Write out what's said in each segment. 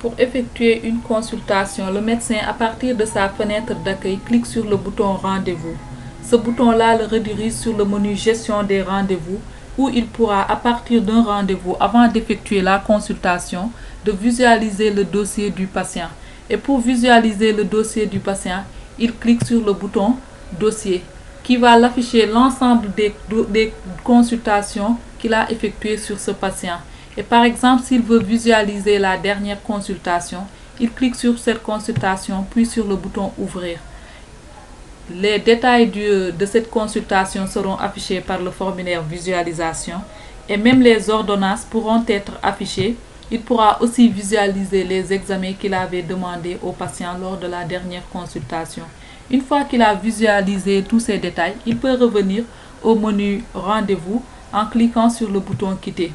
Pour effectuer une consultation, le médecin, à partir de sa fenêtre d'accueil, clique sur le bouton Rendez-vous. Ce bouton-là le redirige sur le menu Gestion des rendez-vous, où il pourra, à partir d'un rendez-vous, avant d'effectuer la consultation, de visualiser le dossier du patient. Et pour visualiser le dossier du patient, il clique sur le bouton Dossier, qui va l'afficher l'ensemble des consultations qu'il a effectuées sur ce patient. Et par exemple, s'il veut visualiser la dernière consultation, il clique sur cette consultation, puis sur le bouton Ouvrir. Les détails de cette consultation seront affichés par le formulaire visualisation et même les ordonnances pourront être affichées. Il pourra aussi visualiser les examens qu'il avait demandés au patient lors de la dernière consultation. Une fois qu'il a visualisé tous ces détails, il peut revenir au menu Rendez-vous en cliquant sur le bouton Quitter.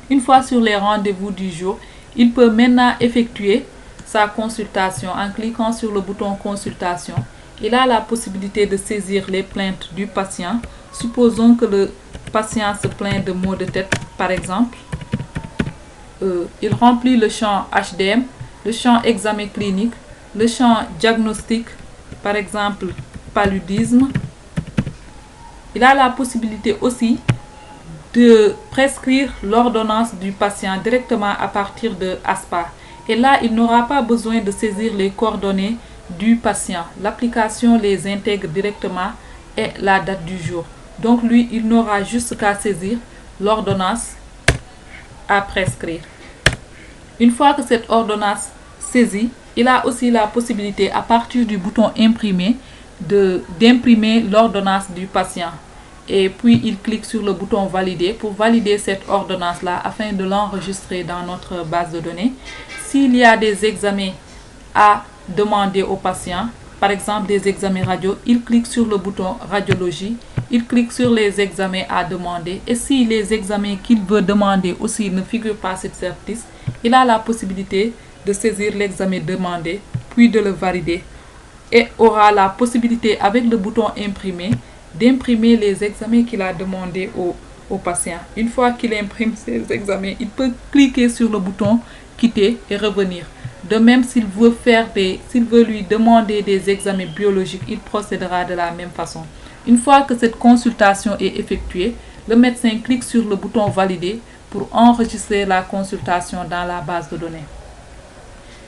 Une fois sur les rendez-vous du jour, il peut maintenant effectuer sa consultation en cliquant sur le bouton Consultation. Il a la possibilité de saisir les plaintes du patient. Supposons que le patient se plaint de maux de tête, par exemple. Il remplit le champ HDM, le champ examen clinique, le champ diagnostic, par exemple paludisme. Il a la possibilité aussi de prescrire l'ordonnance du patient directement à partir de ASPA. Et là, il n'aura pas besoin de saisir les coordonnées du patient. L'application les intègre directement et la date du jour. Donc lui, il n'aura juste qu'à saisir l'ordonnance à prescrire. Une fois que cette ordonnance saisie, il a aussi la possibilité à partir du bouton Imprimer d'imprimer l'ordonnance du patient. Et puis il clique sur le bouton Valider pour valider cette ordonnance-là afin de l'enregistrer dans notre base de données. S'il y a des examens à demander au patient, par exemple des examens radio, il clique sur le bouton Radiologie, il clique sur les examens à demander et si les examens qu'il veut demander aussi ne figurent pas sur cette liste, il a la possibilité de saisir l'examen demandé puis de le valider et aura la possibilité avec le bouton Imprimer d'imprimer les examens qu'il a demandé au patient. Une fois qu'il imprime ces examens, il peut cliquer sur le bouton Quitter et revenir. De même, s'il veut lui demander des examens biologiques, il procédera de la même façon. Une fois que cette consultation est effectuée, le médecin clique sur le bouton Valider pour enregistrer la consultation dans la base de données.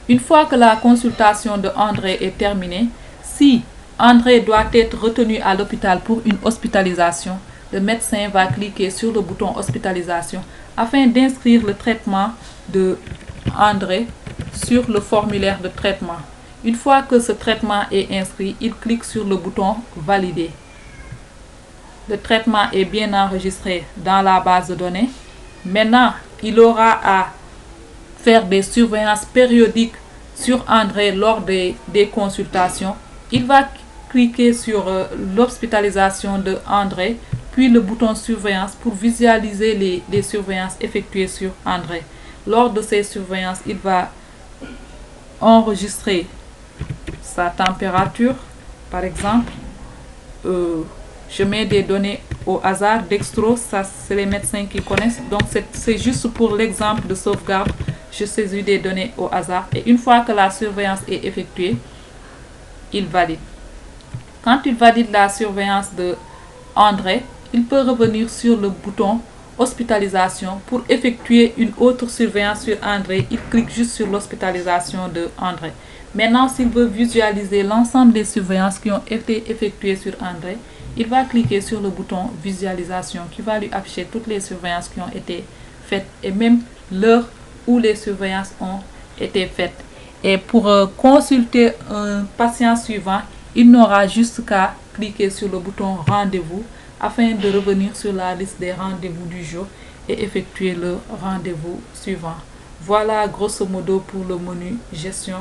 Une fois que la consultation de André est terminée, si André doit être retenu à l'hôpital pour une hospitalisation, le médecin va cliquer sur le bouton Hospitalisation afin d'inscrire le traitement de André sur le formulaire de traitement. Une fois que ce traitement est inscrit, il clique sur le bouton Valider. Le traitement est bien enregistré dans la base de données. Maintenant, il aura à faire des surveillances périodiques sur André lors des consultations. Il va cliquer sur l'hospitalisation de André, puis le bouton surveillance pour visualiser les surveillances effectuées sur André. Lors de ces surveillances, il va enregistrer sa température, par exemple. Je mets des données au hasard, dextro, ça c'est les médecins qui connaissent. Donc c'est juste pour l'exemple de sauvegarde, je saisis des données au hasard. Et une fois que la surveillance est effectuée, il valide. Quand il valide la surveillance de André, il peut revenir sur le bouton Hospitalisation pour effectuer une autre surveillance sur André. Il clique juste sur l'hospitalisation de André. Maintenant, s'il veut visualiser l'ensemble des surveillances qui ont été effectuées sur André, il va cliquer sur le bouton Visualisation qui va lui afficher toutes les surveillances qui ont été faites et même l'heure où les surveillances ont été faites. Et pour consulter un patient suivant, il n'aura juste qu'à cliquer sur le bouton Rendez-vous afin de revenir sur la liste des rendez-vous du jour et effectuer le rendez-vous suivant. Voilà grosso modo pour le menu gestion,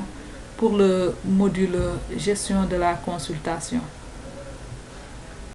pour le module gestion de la consultation.